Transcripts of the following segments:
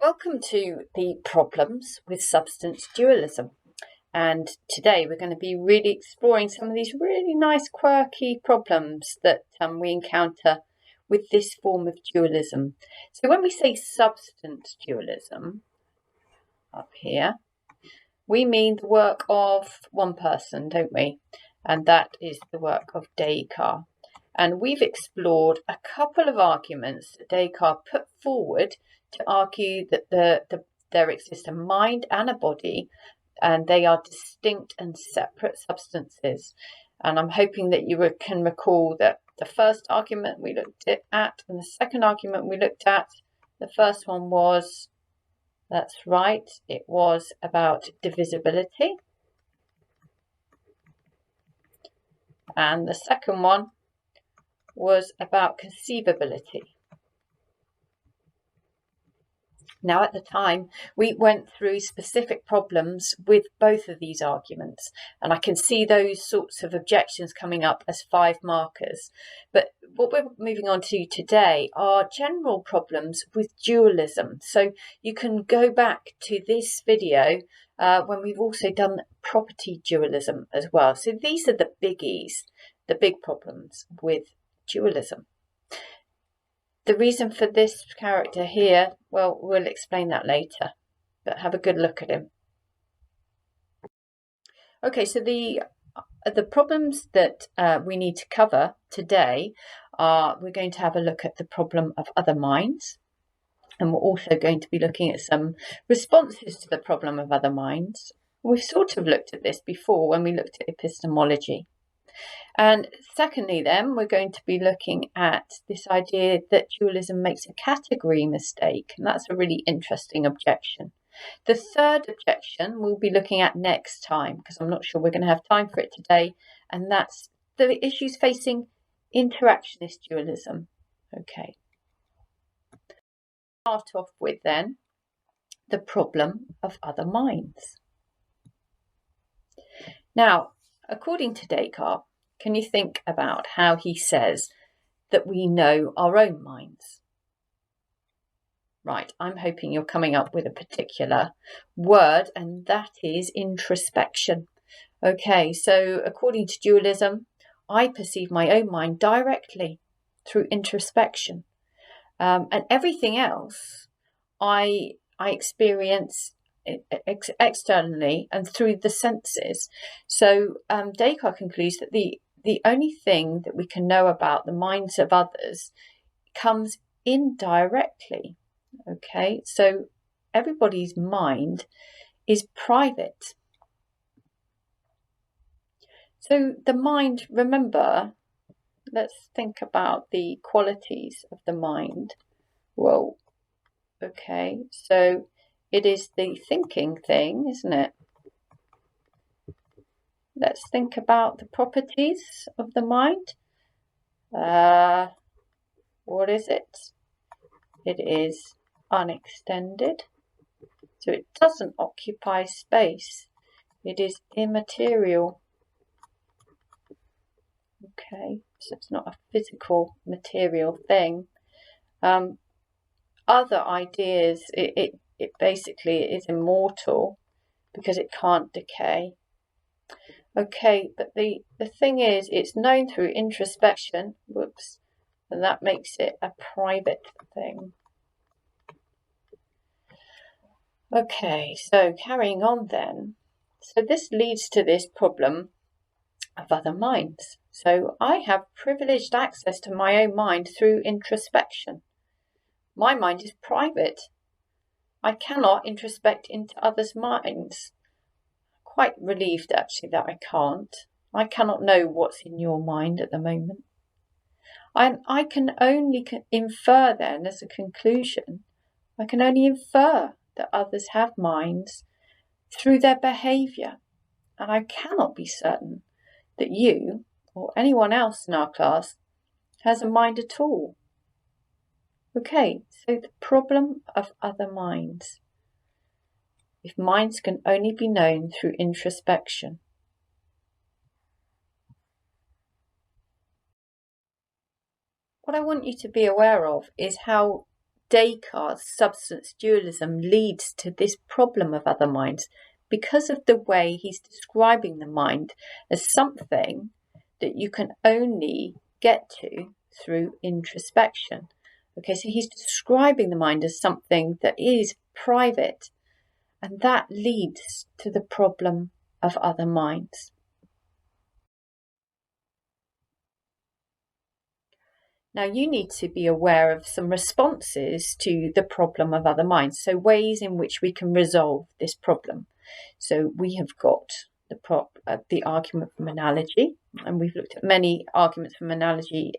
Welcome to the problems with substance dualism, and today we're going to be really exploring some of these really nice quirky problems that we encounter with this form of dualism. So when we say substance dualism up here, we mean the work of one person, don't we? And that is the work of Descartes. And we've explored a couple of arguments that Descartes put forward to argue that there exists a mind and a body, and they are distinct and separate substances. And I'm hoping that you can recall that the first argument we looked at and the second argument we looked at, the first one was, that's right, it was about divisibility. And the second one was about conceivability. Now, at the time, we went through specific problems with both of these arguments, and I can see those sorts of objections coming up as 5 markers. But what we're moving on to today are general problems with dualism. So you can go back to this video when we've also done property dualism as well. So these are the biggies, the big problems with dualism. The reason for this character here, well, we'll explain that later, but have a good look at him. Okay, so the problems that we need to cover today are, we're going to have a look at the problem of other minds, and we're also going to be looking at some responses to the problem of other minds. We've sort of looked at this before when we looked at epistemology. And secondly, then, we're going to be looking at this idea that dualism makes a category mistake, and that's a really interesting objection. The third objection we'll be looking at next time, because I'm not sure we're going to have time for it today, and that's the issues facing interactionist dualism. Okay. Start off with, then, the problem of other minds. Now, according to Descartes, can you think about how he says that we know our own minds? Right, I'm hoping you're coming up with a particular word, and that is introspection. Okay, so according to dualism, I perceive my own mind directly through introspection. And everything else I experience externally and through the senses. So Descartes concludes that the only thing that we can know about the minds of others comes indirectly. Okay, so everybody's mind is private. So the mind, remember, let's think about the qualities of the mind. Well, okay, so it is the thinking thing, isn't it? Let's think about the properties of the mind. What is it? It is unextended. So it doesn't occupy space. It is immaterial. Okay, so it's not a physical, material thing. Other ideas, it basically is immortal because it can't decay. Okay, but the thing is, it's known through introspection, whoops, and that makes it a private thing. Okay, so carrying on then. So this leads to this problem of other minds. So I have privileged access to my own mind through introspection. My mind is private. I cannot introspect into others' minds. Quite relieved actually that I can't. I cannot know what's in your mind at the moment. I can only infer then, as a conclusion, I can only infer that others have minds through their behaviour, and I cannot be certain that you or anyone else in our class has a mind at all. Okay, so the problem of other minds. If minds can only be known through introspection. What I want you to be aware of is how Descartes' substance dualism leads to this problem of other minds because of the way he's describing the mind as something that you can only get to through introspection. Okay, so he's describing the mind as something that is private, and that leads to the problem of other minds. Now, you need to be aware of some responses to the problem of other minds, so ways in which we can resolve this problem. So we have got the argument from analogy, and we've looked at many arguments from analogy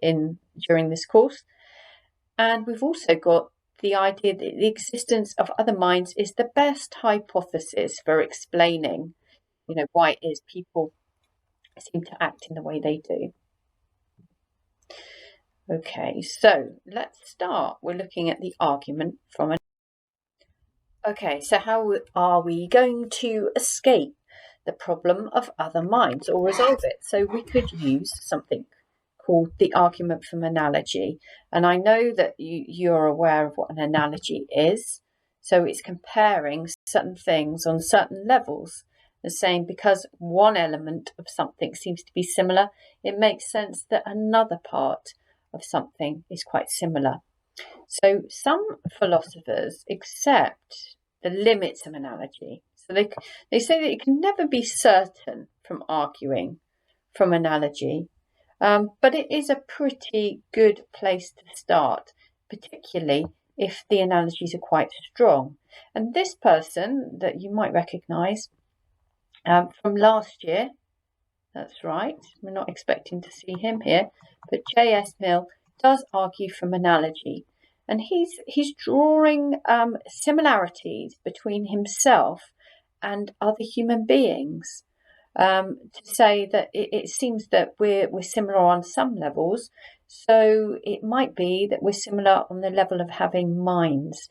during this course. And we've also got the idea that the existence of other minds is the best hypothesis for explaining, why it is people seem to act in the way they do. Okay, so let's start. We're looking at the argument from an. Okay, so how are we going to escape the problem of other minds or resolve it? So we could use something called the argument from analogy. And I know that you're aware of what an analogy is. So it's comparing certain things on certain levels. The saying, because one element of something seems to be similar, it makes sense that another part of something is quite similar. So some philosophers accept the limits of analogy. So they say that you can never be certain from arguing from analogy, but it is a pretty good place to start, particularly if the analogies are quite strong. And this person that you might recognise from last year, that's right, we're not expecting to see him here, but J.S. Mill does argue from analogy, and he's drawing similarities between himself and other human beings, to say that it seems that we're similar on some levels, so it might be that we're similar on the level of having minds.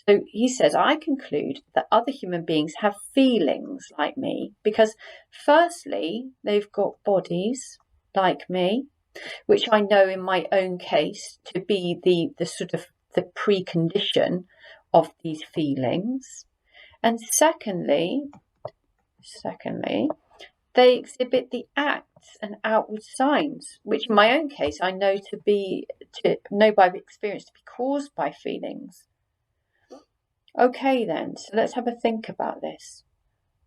So he says, I conclude that other human beings have feelings like me because firstly, they've got bodies like me, which I know in my own case to be the sort of the precondition of these feelings. And secondly, they exhibit the acts and outward signs, which in my own case I know to know by experience to be caused by feelings. Okay then, so let's have a think about this.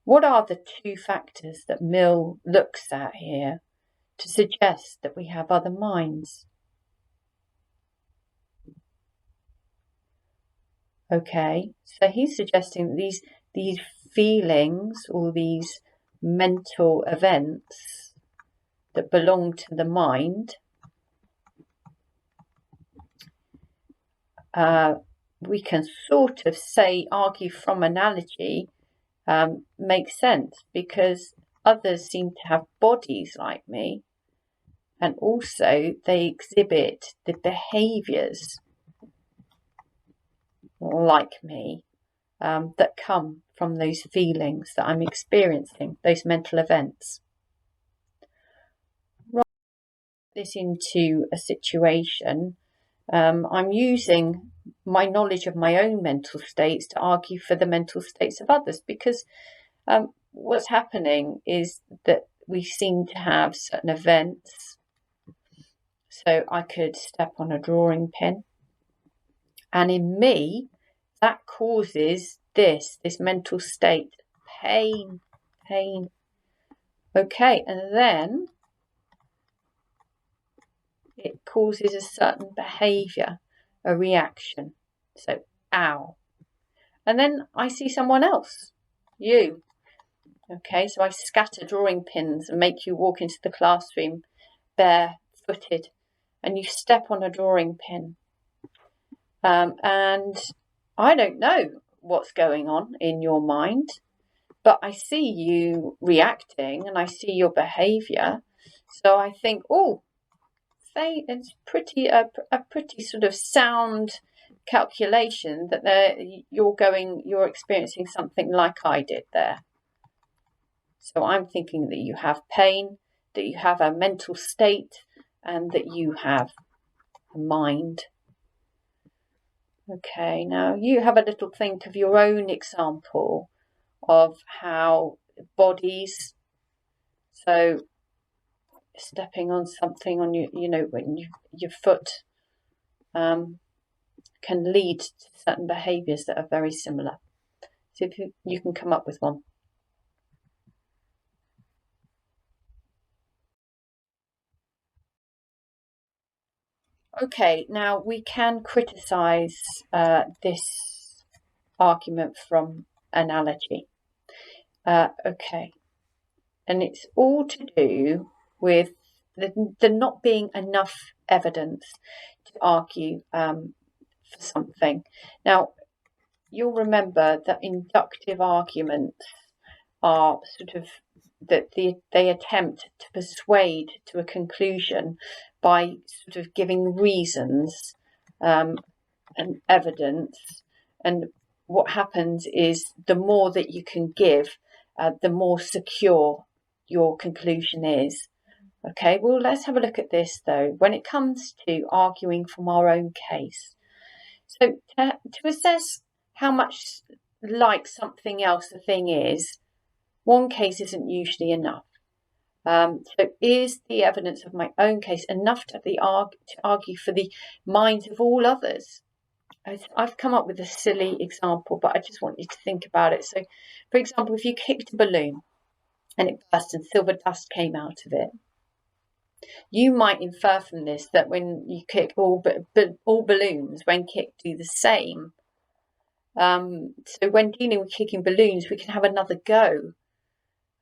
What are the two factors that Mill looks at here to suggest that we have other minds? Okay, so he's suggesting that these feelings or these mental events that belong to the mind, we can sort of argue from analogy, makes sense because others seem to have bodies like me, and also they exhibit the behaviours like me that come from those feelings that I'm experiencing, those mental events. Right, this into a situation. I'm using my knowledge of my own mental states to argue for the mental states of others, because what's happening is that we seem to have certain events. So I could step on a drawing pin, and in me, that causes this mental state, pain. Okay, and then it causes a certain behaviour, a reaction. So, ow. And then I see someone else, you. Okay, so I scatter drawing pins and make you walk into the classroom barefooted, and you step on a drawing pin. And I don't know what's going on in your mind, but I see you reacting and I see your behaviour. So I think, it's a pretty sort of sound calculation that you're experiencing something like I did there. So I'm thinking that you have pain, that you have a mental state, and that you have a mind. Okay, now you have a little think of your own example of how bodies, so stepping on something on your foot can lead to certain behaviours that are very similar. See if you can come up with one. Okay, now we can criticise this argument from analogy. Okay, and it's all to do with there not being enough evidence to argue for something. Now, you'll remember that inductive arguments are sort of that they attempt to persuade to a conclusion by sort of giving reasons and evidence. And what happens is the more that you can give, the more secure your conclusion is. Okay, well, let's have a look at this though. When it comes to arguing from our own case, so to assess how much like something else a thing is, one case isn't usually enough. So is the evidence of my own case enough to argue for the minds of all others? I've come up with a silly example, but I just want you to think about it. So, for example, if you kicked a balloon and it burst and silver dust came out of it, you might infer from this that when you kick all balloons, when kicked, do the same. So when dealing with kicking balloons, we can have another go.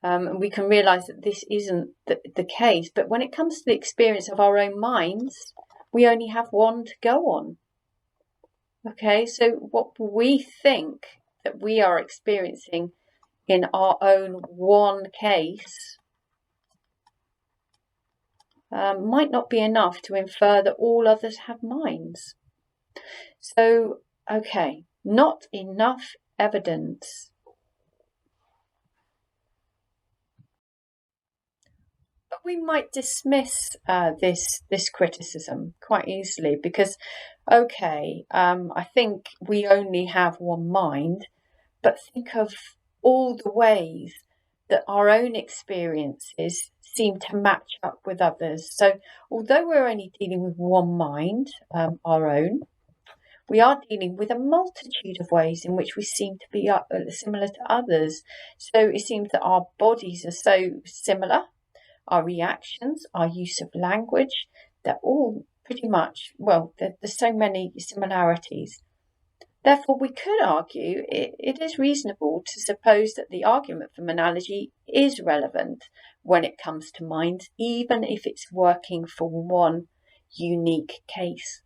And we can realise that this isn't the case. But when it comes to the experience of our own minds, we only have one to go on. Okay, so what we think that we are experiencing in our own one case might not be enough to infer that all others have minds. So, okay, not enough evidence. But we might dismiss this criticism quite easily because, okay, I think we only have one mind, but think of all the ways that our own experiences seem to match up with others. So although we're only dealing with one mind, our own, we are dealing with a multitude of ways in which we seem to be similar to others. So it seems that our bodies are so similar, our reactions, our use of language, they're all pretty much, well, there's so many similarities. Therefore, we could argue it is reasonable to suppose that the argument from analogy is relevant when it comes to minds, even if it's working for one unique case.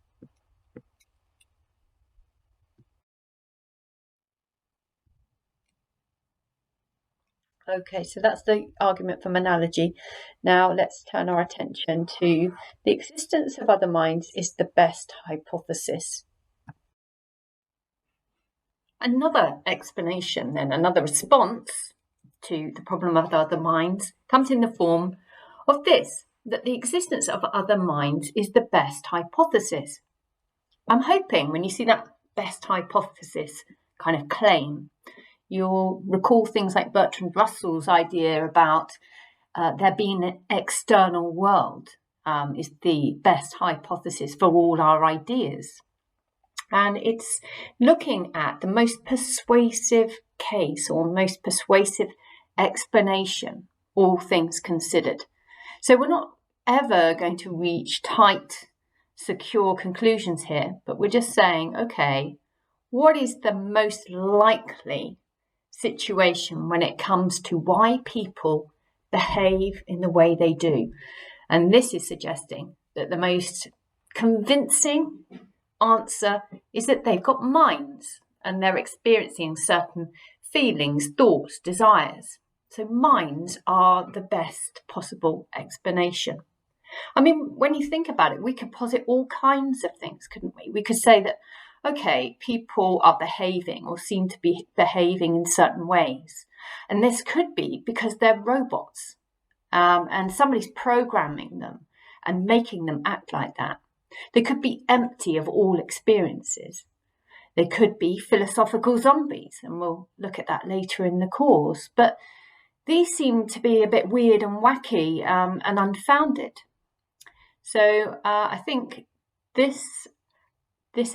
Okay, so that's the argument from analogy. Now let's turn our attention to the existence of other minds is the best hypothesis. Another explanation, then another response to the problem of other minds comes in the form of this, that the existence of other minds is the best hypothesis. I'm hoping when you see that best hypothesis kind of claim, you'll recall things like Bertrand Russell's idea about there being an external world is the best hypothesis for all our ideas. And it's looking at the most persuasive case or most persuasive explanation, all things considered. So we're not ever going to reach tight, secure conclusions here, but we're just saying, okay, what is the most likely situation when it comes to why people behave in the way they do? And this is suggesting that the most convincing answer is that they've got minds and they're experiencing certain feelings, thoughts, desires. So minds are the best possible explanation. I mean, when you think about it, we could posit all kinds of things, couldn't we? We could say that, okay, people are behaving or seem to be behaving in certain ways. And this could be because they're robots and somebody's programming them and making them act like that. They could be empty of all experiences. They could be philosophical zombies, and we'll look at that later in the course. But these seem to be a bit weird and wacky and unfounded. So I think this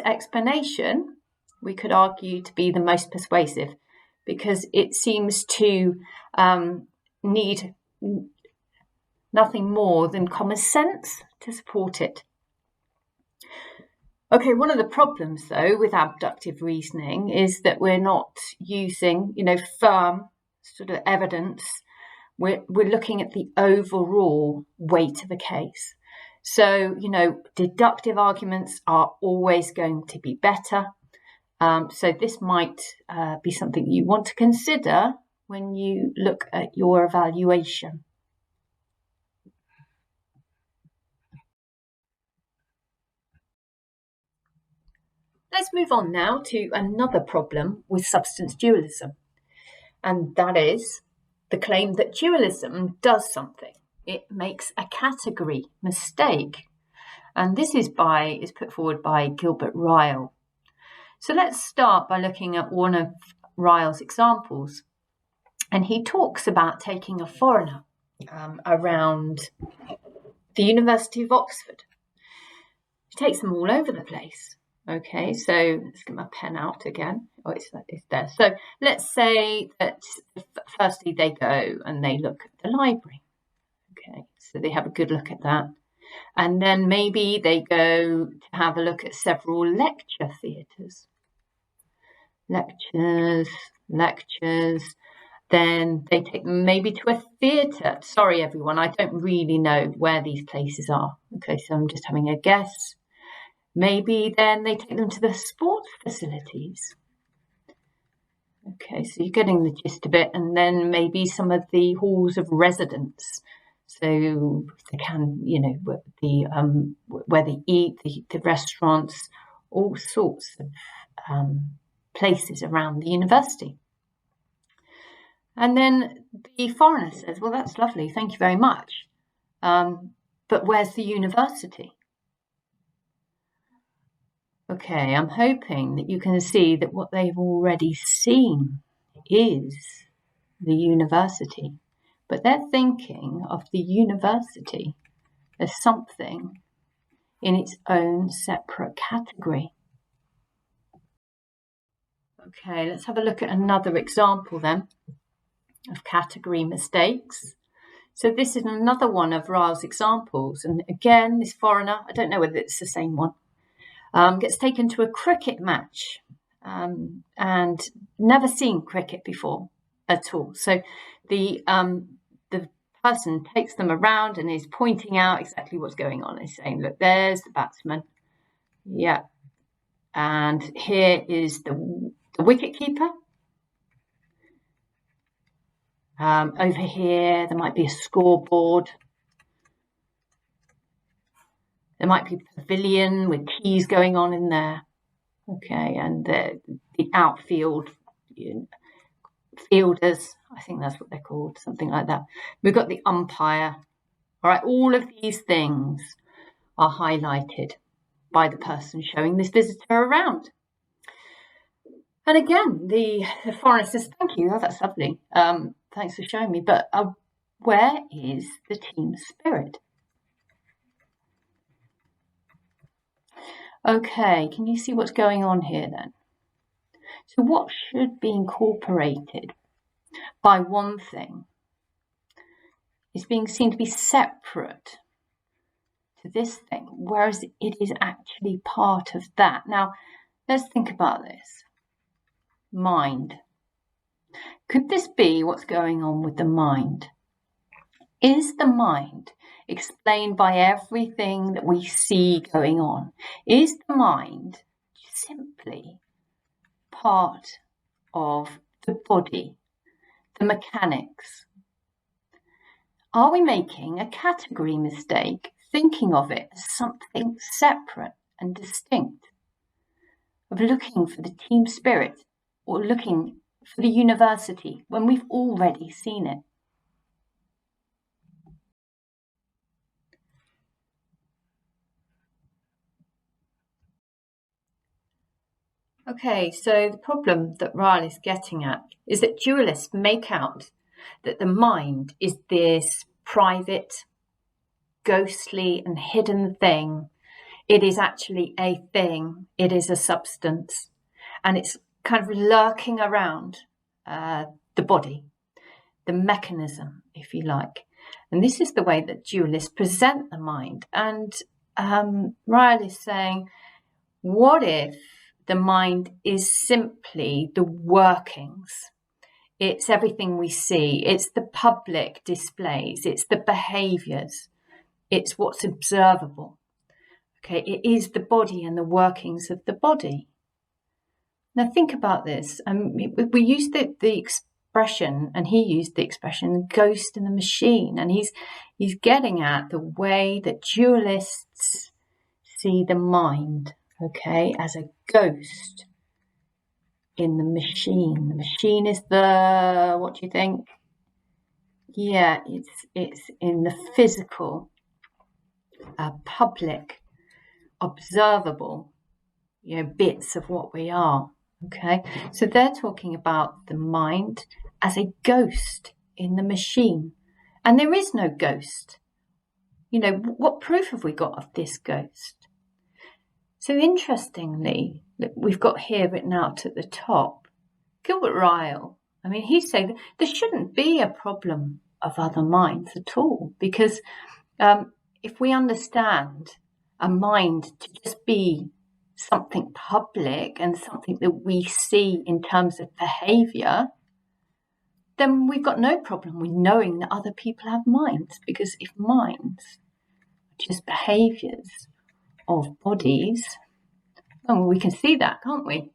explanation, we could argue, to be the most persuasive, because it seems to need nothing more than common sense to support it. Okay, one of the problems, though, with abductive reasoning is that we're not using, firm sort of evidence. We're looking at the overall weight of a case. So, deductive arguments are always going to be better. So this might be something you want to consider when you look at your evaluation. Let's move on now to another problem with substance dualism, and that is the claim that dualism does something. It makes a category mistake, and this is put forward by GILBERT Ryle. So let's start by looking at one of Ryle's examples, and he talks about taking a foreigner around the University of Oxford. He takes them all over the place. Okay, so let's get my pen out again. Oh, it's there. So let's say that firstly they go and they look at the library. Okay, so they have a good look at that. And then maybe they go to have a look at several lecture theatres. Lectures. Then they take them maybe to a theatre. Sorry, everyone, I don't really know where these places are. Okay, so I'm just having a guess. Maybe then they take them to the sports facilities. Okay, so you're getting the gist of it. And then maybe some of the halls of residence. So they can, where they eat, the restaurants, all sorts of places around the university. And then the foreigner says, well, that's lovely, thank you very much. But where's the university? Okay, I'm hoping that you can see that what they've already seen is the university. But they're thinking of the university as something in its own separate category. Okay, let's have a look at another example then of category mistakes. So this is another one of Ryle's examples. And again, this foreigner, I don't know whether it's the same one, gets taken to a cricket match and never seen cricket before at all. So the person takes them around and is pointing out exactly what's going on. He's saying, look, there's the batsman. Yeah. And here is the wicket keeper. Over here, there might be a scoreboard. There might be a pavilion with teas going on in there. Okay, and the outfield fielders, I think that's what they're called, something like that. We've got the umpire. All right, all of these things are highlighted by the person showing this visitor around. And again, the foreigner says, thank you, that's lovely. Thanks for showing me, but where is the team spirit? Okay, can you see what's going on here then? So what should be incorporated by one thing is being seen to be separate to this thing, whereas it is actually part of that. Now, let's think about this. Mind. Could this be what's going on with the mind? Is the mind explained by everything that we see going on? Is the mind simply part of the body, the mechanics? Are we making a category mistake, thinking of it as something separate and distinct, of looking for the team spirit or looking for the university when we've already seen it? Okay, so the problem that Ryle is getting at is that dualists make out that the mind is this private, ghostly and hidden thing. It is actually a thing. It is a substance. And it's kind of lurking around the body, the mechanism, if you like. And this is the way that dualists present the mind. And Ryle is saying, what if the mind is simply the workings? It's everything we see. It's the public displays. It's the behaviours. It's what's observable. Okay, it is the body and the workings of the body. Now think about this. We use the expression, and he used the expression, ghost in the machine. And he's getting at the way that dualists see the mind, okay, as a ghost in the machine. The machine is the, what do you think? Yeah, it's in the physical, public, observable, bits of what we are. Okay, so they're talking about the mind as a ghost in the machine, and there is no ghost. What proof have we got of this ghost? So interestingly, we've got here written out at the top, Gilbert Ryle. He's saying that there shouldn't be a problem of other minds at all, because if we understand a mind to just be something public and something that we see in terms of behaviour, then we've got no problem with knowing that other people have minds, because if minds are just behaviours of bodies, well, we can see that, can't we?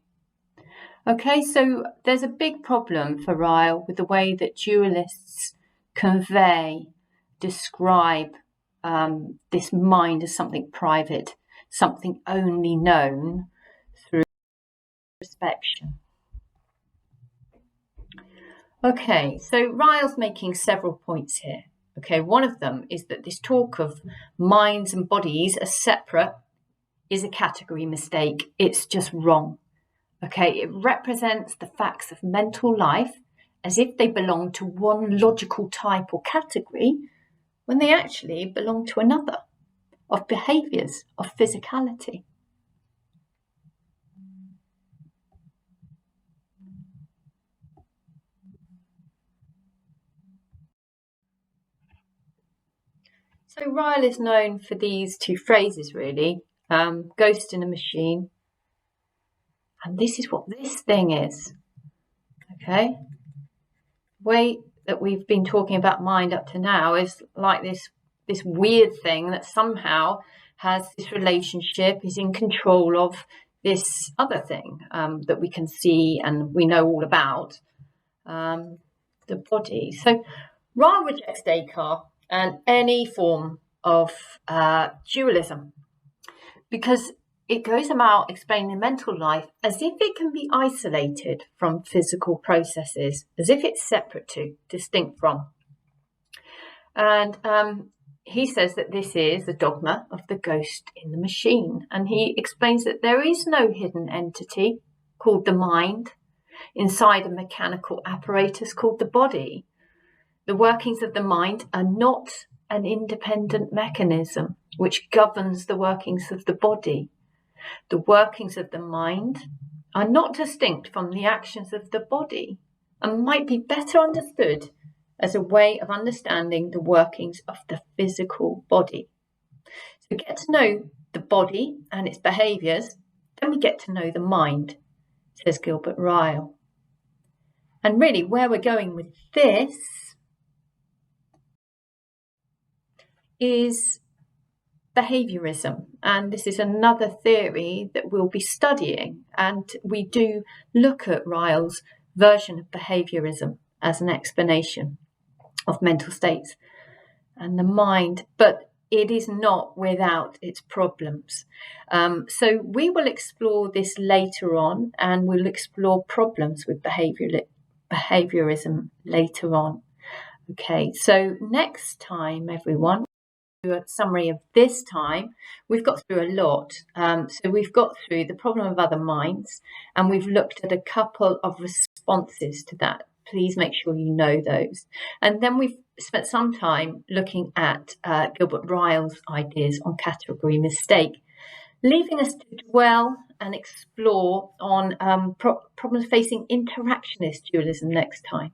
Okay, so there's a big problem for Ryle with the way that dualists describe this mind as something private, something only known through introspection. Okay, so Ryle's making several points here. Okay, one of them is that this talk of minds and bodies as separate is a category mistake. It's just wrong. Okay, it represents the facts of mental life as if they belong to one logical type or category, when they actually belong to another, of behaviours, of physicality. So Ryle is known for these two phrases, really, ghost in a machine, and this is what this thing is. Okay, the way that we've been talking about mind up to now is like this weird thing that somehow has this relationship, is in control of this other thing that we can see and we know all about, the body. So Ryle rejects Descartes and any form of dualism, because it goes about explaining mental life as if it can be isolated from physical processes, as if it's separate to, distinct from. And he says that this is the dogma of the ghost in the machine. And he explains that there is no hidden entity called the mind inside a mechanical apparatus called the body. The workings of the mind are not an independent mechanism which governs the workings of the body. The workings of the mind are not distinct from the actions of the body and might be better understood as a way of understanding the workings of the physical body. So we get to know the body and its behaviours, then we get to know the mind, says Gilbert Ryle. And really where we're going with this is behaviorism, and this is another theory that we'll be studying, and we do look at Ryle's version of behaviorism as an explanation of mental states and the mind, but it is not without its problems. So we will explore this later on, and we'll explore problems with behaviorism later on. Okay, so next time, everyone, do a summary of this time. We've got through a lot. So we've got through the problem of other minds, and we've looked at a couple of responses to that. Please make sure you know those. And then we've spent some time looking at Gilbert Ryle's ideas on category mistake, leaving us to dwell and explore on problems facing interactionist dualism next time.